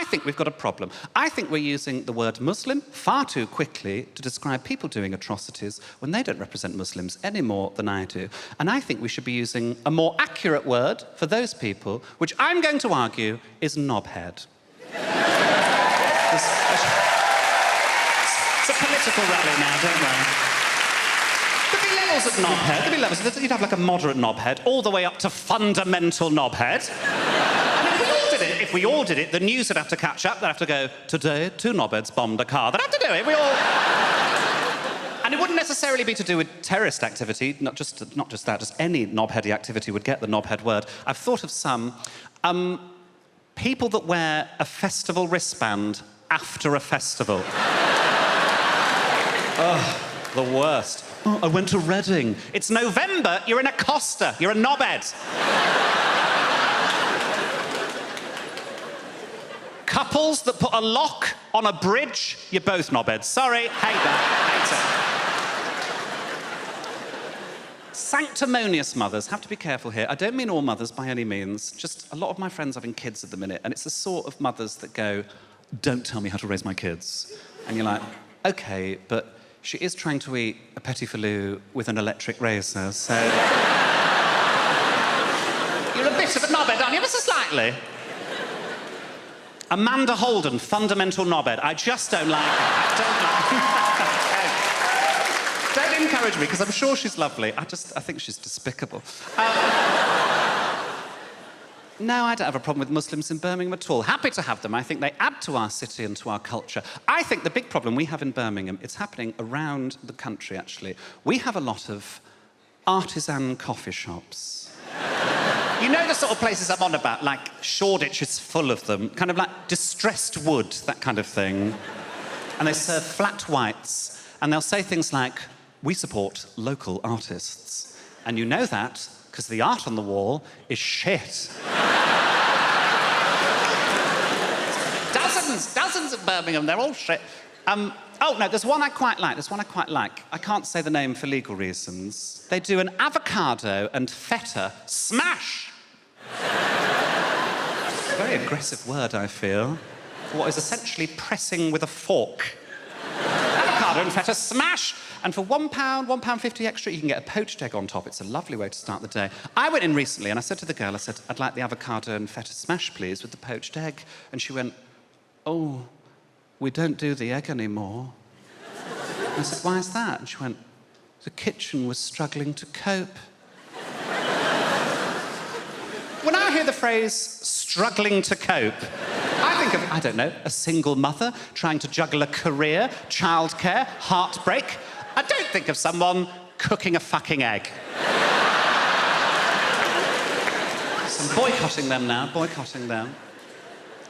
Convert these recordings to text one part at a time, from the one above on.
I think we've got a problem. I think we're using the word Muslim far too quickly to describe people doing atrocities when they don't represent Muslims any more than I do. And I think we should be using a more accurate word for those people, which I'm going to argue is knobhead. It's a political rally now, don't worry. There'd be levels of knobhead. There'd be levels. You'd have like a moderate knobhead, all the way up to fundamental knobhead. And if we all did it, the news would have to catch up. They'd have to go, today, 2 knobheads bombed a car. They'd have to do it. We all... And it wouldn't necessarily be to do with terrorist activity, not just that, just any knobheady activity would get the knobhead word. I've thought of some. People that wear a festival wristband after a festival. Oh, the worst. Oh, I went to Reading. It's November, you're in a Costa, you're a knobhead. Couples that put a lock on a bridge, you're both knobheads. Sorry, hate that, hate it. Sanctimonious mothers, have to be careful here. I don't mean all mothers by any means, just a lot of my friends having kids at the minute, and it's the sort of mothers that go, don't tell me how to raise my kids. And you're like, OK, but she is trying to eat a petit filou with an electric razor, so... You're a bit of a knobhead, aren't you? Ever so slightly. Amanda Holden, fundamental knobhead. I just don't like her. I don't like her. Don't encourage me, because I'm sure she's lovely. I think she's despicable. No, I don't have a problem with Muslims in Birmingham at all. Happy to have them. I think they add to our city and to our culture. I think the big problem we have in Birmingham, it's happening around the country, actually. We have a lot of artisan coffee shops. You know the sort of places I'm on about, like Shoreditch is full of them, kind of like distressed wood, that kind of thing. And they serve flat whites, and they'll say things like, we support local artists. And you know that because the art on the wall is shit. Dozens of Birmingham, they're all shit. Oh, no, there's one I quite like. I can't say the name for legal reasons. They do an avocado and feta smash. It's a very aggressive word, I feel, for what is essentially pressing with a fork. Avocado and feta smash. And for £1, £1.50 extra, you can get a poached egg on top. It's a lovely way to start the day. I went in recently and I said to the girl, I said, I'd like the avocado and feta smash, please, with the poached egg. And she went, oh, we don't do the egg anymore. And I said, why is that? And she went, the kitchen was struggling to cope. When I hear the phrase, struggling to cope, I think of, I don't know, a single mother trying to juggle a career, childcare, heartbreak. I don't think of someone cooking a fucking egg. So I'm boycotting them now, boycotting them.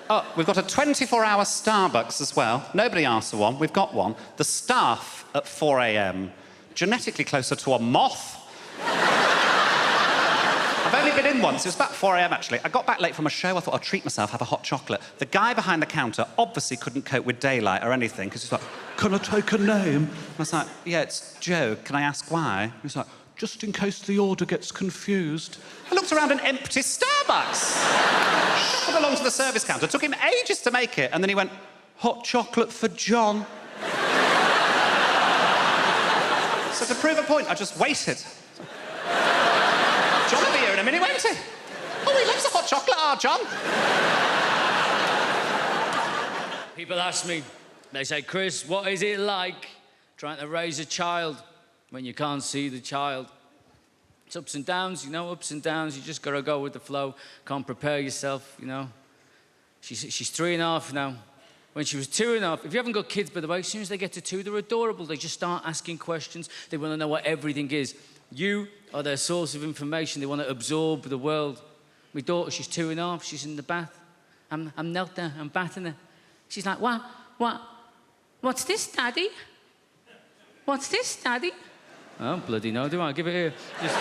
Oh, we've got a 24-hour Starbucks as well. Nobody asked for one, we've got one. The staff at 4 a.m. Genetically closer to a moth. I've only been in once. It was about 4 a.m, actually. I got back late from a show. I thought I'd treat myself, have a hot chocolate. The guy behind the counter obviously couldn't cope with daylight or anything, because he's like, can I take a name? And I was like, yeah, it's Joe. Can I ask why? He's like, just in case the order gets confused. I looked around an empty Starbucks. Shuffled along to the service counter. It took him ages to make it. And then he went, hot chocolate for John. So to prove a point, I just waited. John will be here in a minute, won't he? Oh, he loves a hot chocolate, John. People ask me, they say, Chris, what is it like trying to raise a child when you can't see the child? It's ups and downs, you know, ups and downs. You just got to go with the flow. Can't prepare yourself, you know. She's 3.5 now. When she was 2.5, if you haven't got kids, by the way, as soon as they get to 2, they're adorable. They just start asking questions. They want to know what everything is. You are their source of information. They want to absorb the world. My daughter, she's 2.5. She's in the bath. I'm knelt there. I'm bathing her. She's like, what's this, Daddy? What's this, Daddy? I don't bloody know, do I? Give it here. Just...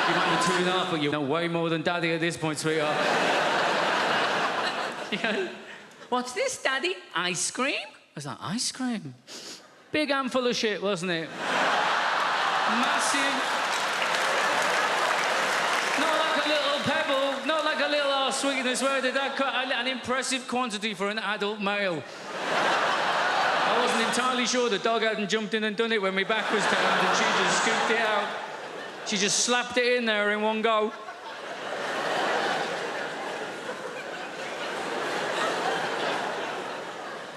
You might be 2.5, but you know way more than Daddy at this point, sweetheart. Yeah. What's this, Daddy? Ice cream? I was like, ice cream? Big handful of shit, wasn't it? Massive. Not like a little pebble, not like a little sweeteners were they? An impressive quantity for an adult male. I wasn't entirely sure the dog hadn't jumped in and done it when my back was turned and she just scooped it out. She just slapped it in there in one go.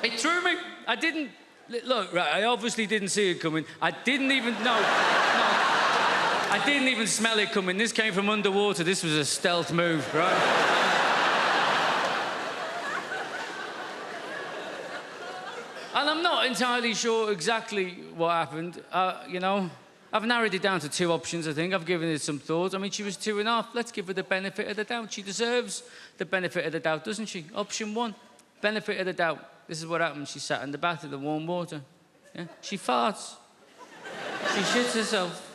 It threw me. I didn't... Look, right, I obviously didn't see it coming. I didn't even... No. I didn't even smell it coming. This came from underwater. This was a stealth move, right? And I'm not entirely sure exactly what happened, you know. I've narrowed it down to 2 options, I think. I've given it some thought. I mean, she was 2.5. Let's give her the benefit of the doubt. She deserves the benefit of the doubt, doesn't she? Option 1, benefit of the doubt. This is what happened. She sat in the bath in the warm water. Yeah? She farts. She shits herself.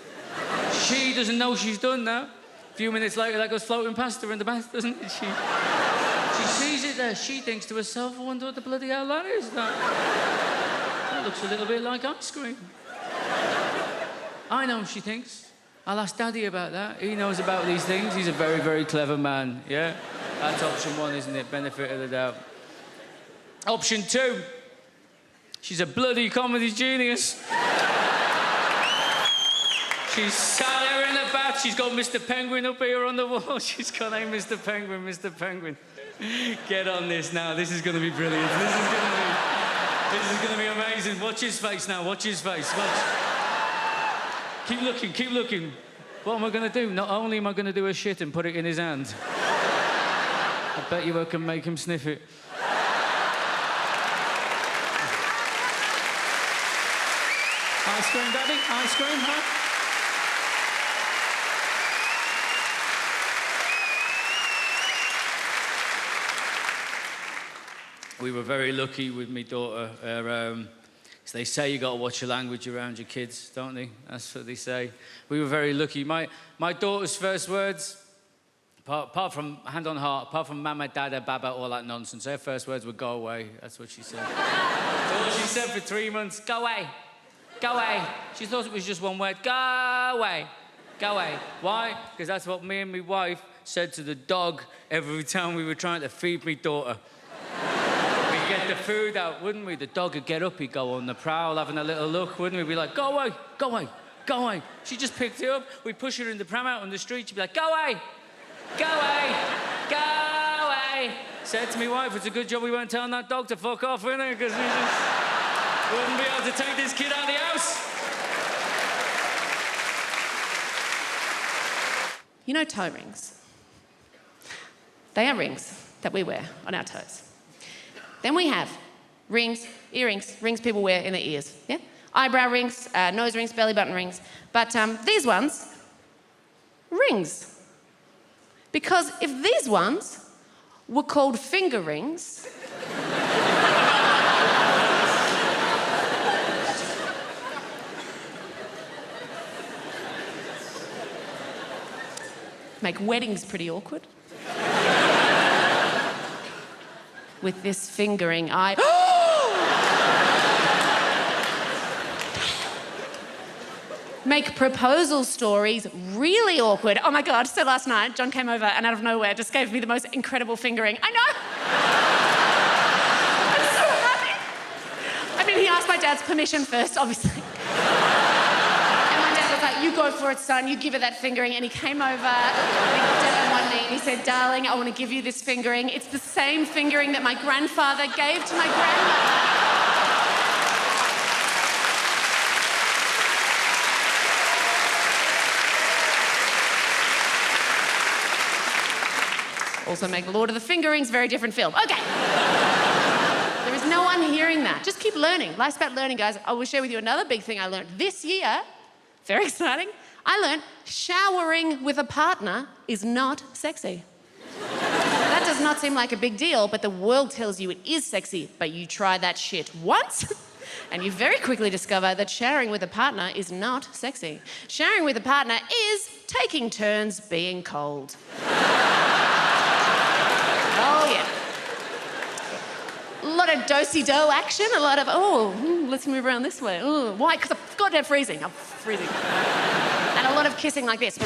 She doesn't know she's done that. A few minutes later, that goes floating past her in the bath, doesn't it? She sees it there. She thinks to herself, I wonder what the bloody hell that is. That looks a little bit like ice cream. I know, she thinks. I'll ask Daddy about that. He knows about these things. He's a very, very clever man, yeah? That's option 1, isn't it? Benefit of the doubt. Option 2. She's a bloody comedy genius. She's sat there in the bath. She's got Mr. Penguin up here on the wall. She's got, hey, Mr. Penguin, Mr. Penguin. Get on this now. This is going to be brilliant. This is going to be amazing. Watch his face now. Watch his face. Watch. Keep looking. Keep looking. What am I going to do? Not only am I going to do a shit and put it in his hand, I bet you I can make him sniff it. Ice cream, Daddy? Ice cream, huh? We were very lucky with my daughter. They say you got to watch your language around your kids, don't they? That's what they say. We were very lucky. My daughter's first words, apart from hand on heart, apart from mama, dada, baba, all that nonsense, her first words were go away. That's what she said. That's all she said for 3 months. Go away. Go away. She thought it was just one word. Go away. Go away. Why? Because that's what me and my wife said to the dog every time we were trying to feed my daughter. We'd get the food out, wouldn't we? The dog would get up, he'd go on the prowl, having a little look, wouldn't we? We'd be like, go away, go away, go away. She just picked it up. We'd push her in the pram out on the street. She'd be like, go away, go away, go away. Said to my wife, it's a good job we weren't telling that dog to fuck off, innit? Because we just wouldn't be able to take this kid out of the house. You know toe rings? They are rings that we wear on our toes. Then we have rings, earrings, rings people wear in their ears, yeah? Eyebrow rings, nose rings, belly button rings. But these ones, rings. Because if these ones were called finger rings, make weddings pretty awkward. With this fingering, make proposal stories really awkward. Oh my God, so last night, John came over and out of nowhere just gave me the most incredible fingering. I know! I'm so happy. I mean, he asked my dad's permission first, obviously. And my dad was like, you go for it, son, you give her that fingering. And he came over, and he looked at her one knee, and he said, darling, I want to give you this fingering. It's the same fingering that my grandfather gave to my grandmother. Also make Lord of the Fingerings, very different film. Okay. There is no one hearing that. Just keep learning. Life's about learning, guys. I will share with you another big thing I learned this year. Very exciting. I learned showering with a partner is not sexy. That does not seem like a big deal, but the world tells you it is sexy. But you try that shit once, and you very quickly discover that showering with a partner is not sexy. Showering with a partner is taking turns being cold. Oh, yeah. A lot of do-si-do action, a lot of, let's move around this way. Oh, why? Because I'm goddamn freezing. I'm freezing. And a lot of kissing like this.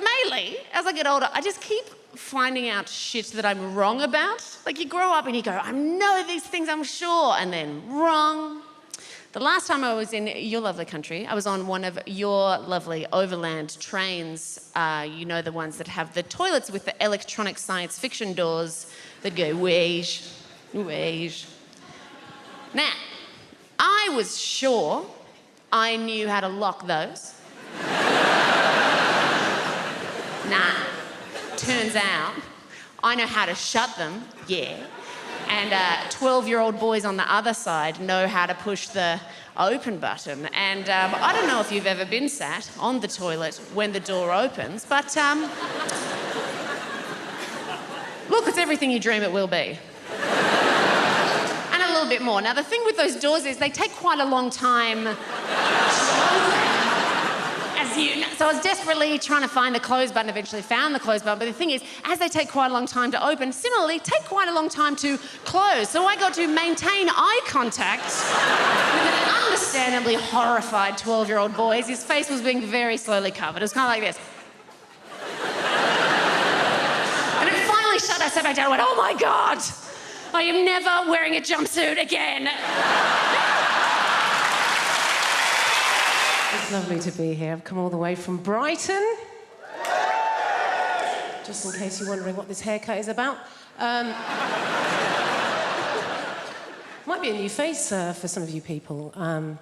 mainly, as I get older, I just keep finding out shit that I'm wrong about. Like, you grow up and you go, I know these things, I'm sure, and then wrong. The last time I was in your lovely country, I was on one of your lovely overland trains. You know, the ones that have the toilets with the electronic science fiction doors that go, wage, wage. Now, I was sure I knew how to lock those. Nah, turns out I know how to shut them, yeah. And 12-year-old boys on the other side know how to push the open button. And I don't know if you've ever been sat on the toilet when the door opens, but look, it's everything you dream it will be. And a little bit more. Now, the thing with those doors is they take quite a long time to open. So I was desperately trying to find the close button, eventually found the close button, but the thing is, as they take quite a long time to open, similarly, take quite a long time to close. So I got to maintain eye contact with an understandably horrified 12-year-old boy as his face was being very slowly covered. It was kind of like this. And it finally shut. I sat back down and went, oh my God, I am never wearing a jumpsuit again. It's lovely to be here. I've come all the way from Brighton. Just in case you're wondering what this haircut is about. Might be a new face for some of you people.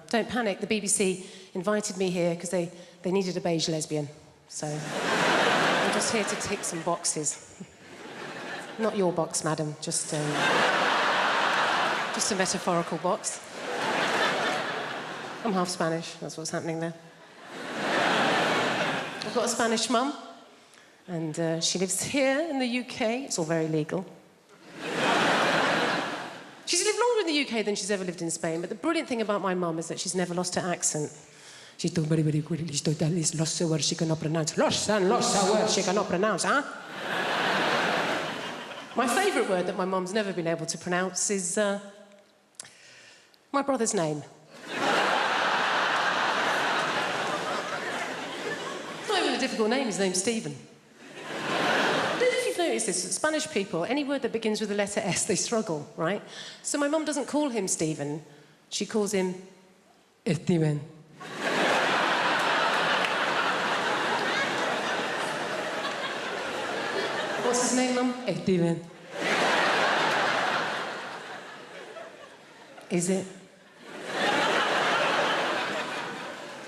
Don't panic, the BBC invited me here because they needed a beige lesbian. So I'm just here to tick some boxes. Not your box, madam, just a metaphorical box. I'm half Spanish, that's what's happening there. I've got a Spanish mum, and she lives here in the UK. It's all very legal. She's lived longer in the UK than she's ever lived in Spain, but the brilliant thing about my mum is that she's never lost her accent. She talks very, very quickly. She talks lots of words she cannot pronounce. Lots of words she cannot pronounce, huh? My favourite word that my mum's never been able to pronounce is my brother's name. Difficult name, his name's Stephen. I don't know if you've noticed this, Spanish people, any word that begins with the letter S, they struggle, right? So my mum doesn't call him Stephen, she calls him Steven. What's his name, Mum? Steven. Is it?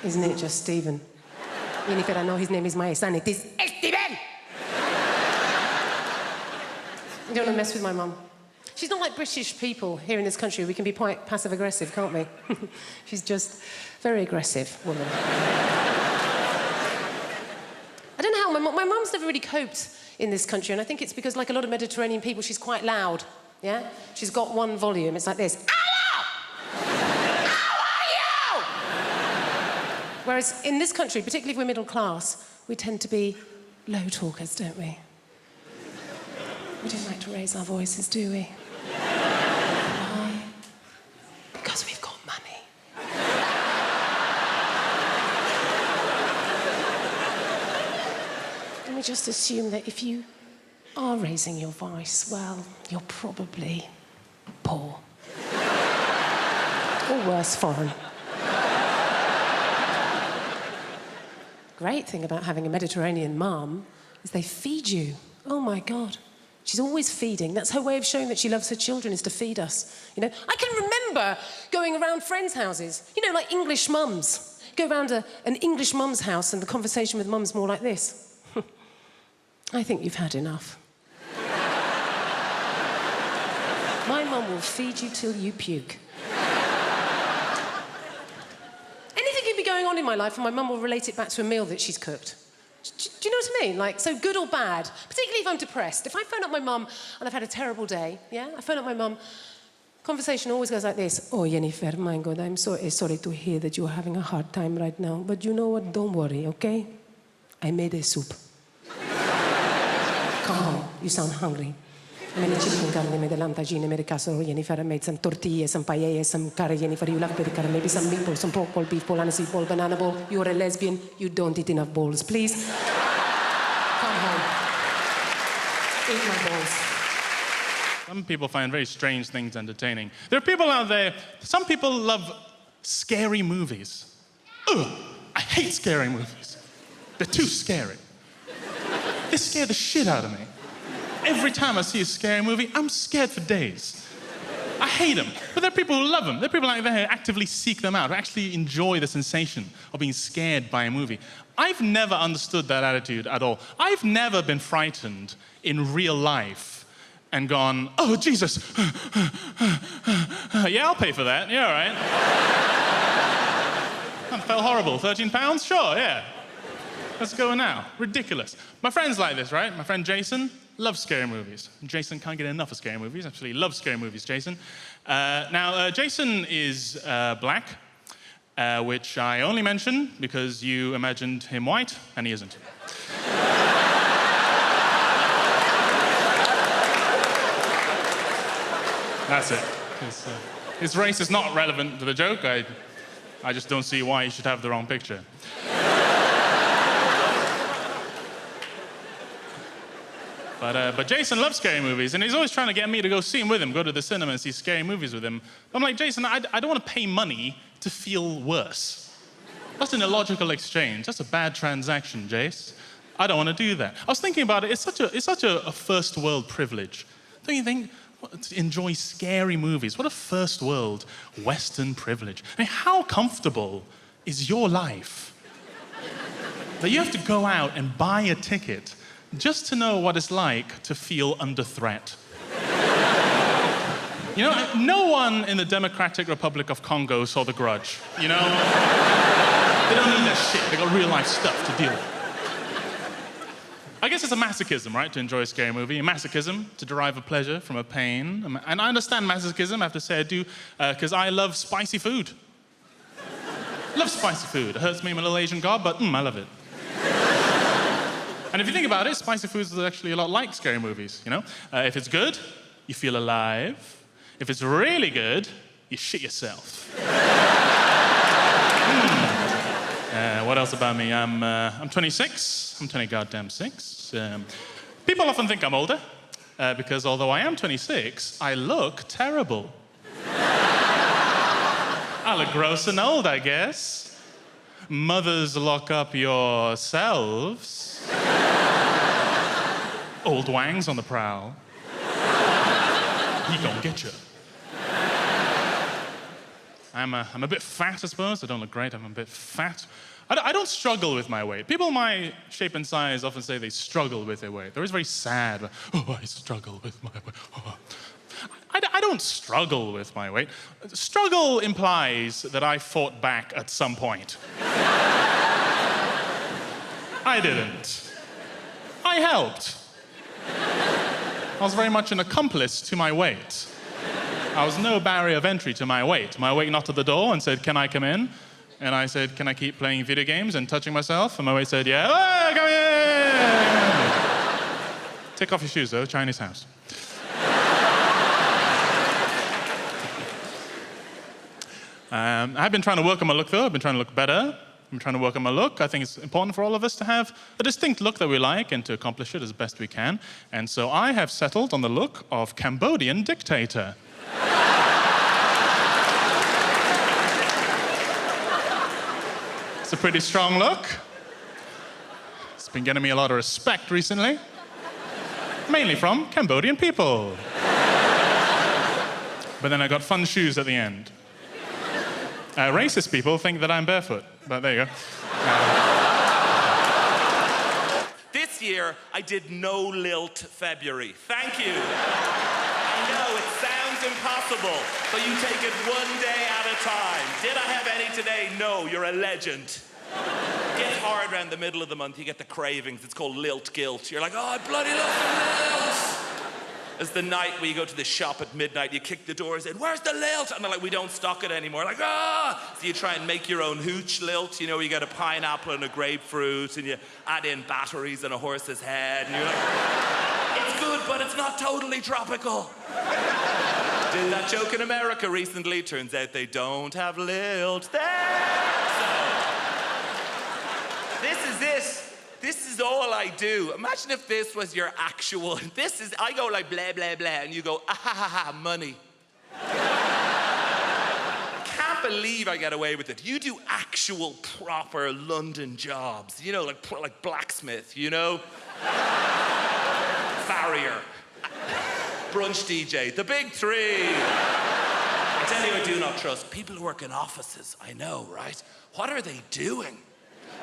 Isn't it just Stephen? Jennifer, I know his name is my son. It is Steven! You don't want to mess with my mum. She's not like British people here in this country. We can be quite passive-aggressive, can't we? She's just very aggressive woman. I don't know how my mum's never really coped in this country, and I think it's because, like a lot of Mediterranean people, she's quite loud, yeah? She's got one volume. It's like this. Whereas in this country, particularly if we're middle class, we tend to be low talkers, don't we? We don't like to raise our voices, do we? Why? Because we've got money. And we just assume that if you are raising your voice, well, you're probably poor. Or worse, foreign. Great thing about having a Mediterranean mum is they feed you. Oh my God. She's always feeding. That's her way of showing that she loves her children, is to feed us. You know, I can remember going around friends' houses, you know, like English mums. Go around an English mum's house and the conversation with mum's more like this. I think you've had enough. My mum will feed you till you puke. Going on in my life, and my mum will relate it back to a meal that she's cooked. Do you know what I mean? Like, so good or bad, particularly if I'm depressed. If I phone up my mum and I've had a terrible day, yeah? I phone up my mum, conversation always goes like this. Oh, Jennifer, my God, I'm so sorry to hear that you're having a hard time right now, but you know what? Don't worry, okay? I made a soup. Come home, you sound hungry. I made a chicken carne, made a lamb tagine, made a casserole, Jennifer. I made some tortillas, some paella, some curry, Jennifer. You love curry, maybe some meatballs, some pork ball, beef ball, aniseed ball, banana ball. You're a lesbian. You don't eat enough balls, please. Eat my balls. Some people find very strange things entertaining. There are people out there, some people love scary movies. Ugh, I hate scary movies. They're too scary. They scare the shit out of me. Every time I see a scary movie, I'm scared for days. I hate them, but there are people who love them. There are people out there who actively seek them out, who actually enjoy the sensation of being scared by a movie. I've never understood that attitude at all. I've never been frightened in real life and gone, oh, Jesus. Yeah, I'll pay for that. Yeah, all right. That felt horrible. 13 pounds? Sure, yeah. Let's go now. Ridiculous. My friend's like this, right? My friend Jason loves scary movies. Jason can't get enough of scary movies. Actually, loves scary movies, Jason. Jason is black, which I only mention because you imagined him white, and he isn't. That's it. His race is not relevant to the joke. I just don't see why he should have the wrong picture. But Jason loves scary movies, and he's always trying to get me to go see him with him, go to the cinema and see scary movies with him. I'm like, Jason, I don't want to pay money to feel worse. That's an illogical exchange. That's a bad transaction, Jace. I don't want to do that. I was thinking about it. It's such a first world privilege. Don't you think? To enjoy scary movies. What a first world Western privilege. I mean, how comfortable is your life that you have to go out and buy a ticket just to know what it's like to feel under threat? You know, no one in the Democratic Republic of Congo saw The Grudge, you know? They don't need that shit. They got real life stuff to deal with. I guess it's a masochism, right, to enjoy a scary movie. A masochism, to derive a pleasure from a pain. And I understand masochism, I have to say I do, because I love spicy food. I love spicy food. It hurts me, I'm a little Asian god, but I love it. And if you think about it, spicy food is actually a lot like scary movies, you know? If it's good, you feel alive. If it's really good, you shit yourself. What else about me? I'm 26. I'm 20 goddamn 6. People often think I'm older, because although I am 26, I look terrible. I look gross and old, I guess. Mothers, lock up yourselves. Old Wang's on the prowl. He gon' get you. I'm a bit fat, I suppose. I don't look great. I'm a bit fat. I don't struggle with my weight. People my shape and size often say they struggle with their weight. They're always very sad. Oh, I struggle with my weight. Oh. I don't struggle with my weight. Struggle implies that I fought back at some point. I didn't. I helped. I was very much an accomplice to my weight. I was no barrier of entry to my weight. My weight knocked at the door and said, "Can I come in?" And I said, "Can I keep playing video games and touching myself?" And my weight said, "Yeah, oh, come in!" Take off your shoes, though, Chinese house. I've been trying to work on my look, though. I've been trying to look better. I've been trying to work on my look. I think it's important for all of us to have a distinct look that we like and to accomplish it as best we can. And so I have settled on the look of Cambodian dictator. It's a pretty strong look. It's been getting me a lot of respect recently. Mainly from Cambodian people. But then I got fun shoes at the end. Racist people think that I'm barefoot, but there you go. This year, I did no lilt February. Thank you. I know, it sounds impossible, but you take it one day at a time. Did I have any today? No, you're a legend. It gets hard around the middle of the month, you get the cravings. It's called lilt guilt. You're like, oh, I bloody love the lilt. As the night where you go to the shop at midnight, you kick the doors in, "Where's the lilt?" And they're like, "We don't stock it anymore." Like, ah! So you try and make your own hooch lilt, you know, where you get a pineapple and a grapefruit, and you add in batteries and a horse's head, and you're like, it's good, but it's not totally tropical. Did that joke in America recently. Turns out they don't have lilt there. So, this this is all I do. Imagine if this was your actual, I go like blah, blah, blah, and you go, ah, ha, ha, ha, money. I can't believe I get away with it. You do actual, proper London jobs, you know, like blacksmith, you know? Farrier. Brunch DJ, the big three. I tell you, I do not trust people who work in offices. I know, right? What are they doing?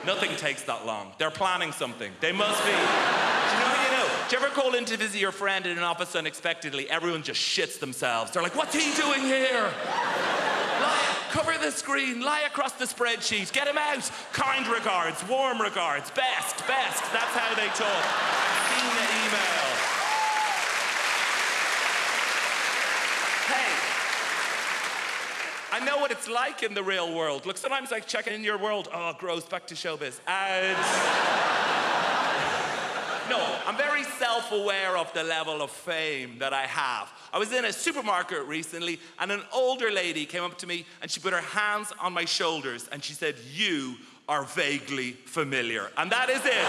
Nothing takes that long. They're planning something. They must be. Do you know? Do you ever call in to visit your friend in an office unexpectedly? Everyone just shits themselves. They're like, what's he doing here? Cover the screen, lie across the spreadsheet, get him out. Kind regards, warm regards, best. That's how they talk. I've seen the email. Hey, I know what it's like in the real world. Look, sometimes I check in your world. Oh, gross, back to showbiz. And no, I'm very self-aware of the level of fame that I have. I was in a supermarket recently, and an older lady came up to me, and she put her hands on my shoulders, and she said, "You are vaguely familiar." And that is it.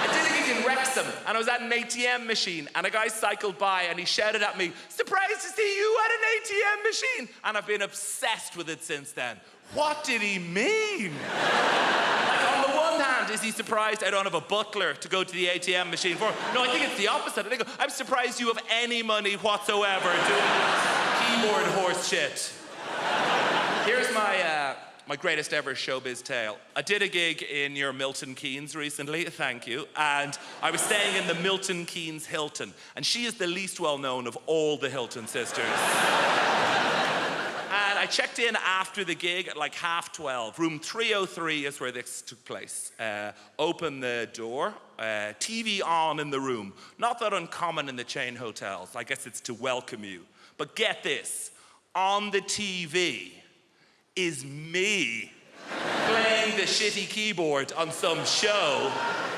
I did a gig in Wrexham, and I was at an ATM machine, and a guy cycled by, and he shouted at me, "Surprised to see you at an ATM machine." And I've been obsessed with it since then. What did he mean? Like, on the one hand, is he surprised I don't have a butler to go to the ATM machine for? No, I think it's the opposite. I think I'm surprised you have any money whatsoever doing keyboard horse shit. Here's my greatest ever showbiz tale. I did a gig in your Milton Keynes recently, thank you, and I was staying in the Milton Keynes Hilton, and she is the least well-known of all the Hilton sisters. And I checked in after the gig at like 12:30. Room 303 is where this took place. Open the door, TV on in the room. Not that uncommon in the chain hotels. I guess it's to welcome you. But get this, on the TV is me playing the shitty keyboard on some show.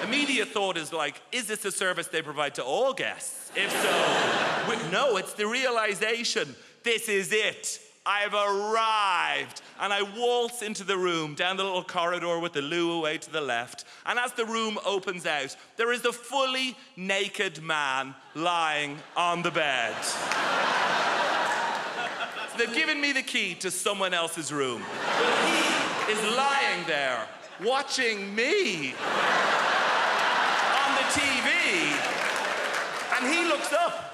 Immediate thought is like, is this a service they provide to all guests? If so, no, it's the realization, this is it. I've arrived, and I waltz into the room, down the little corridor with the loo away to the left, and as the room opens out, there is a fully naked man lying on the bed. So they've given me the key to someone else's room, but he is lying there, watching me on the TV, and he looks up.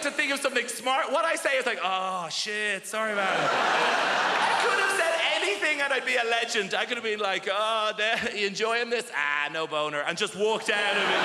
To think of something smart. What I say is like, oh shit, sorry man. I could have said anything and I'd be a legend. I could have been like, oh, you enjoying this? Ah, no boner. And just walked out of it.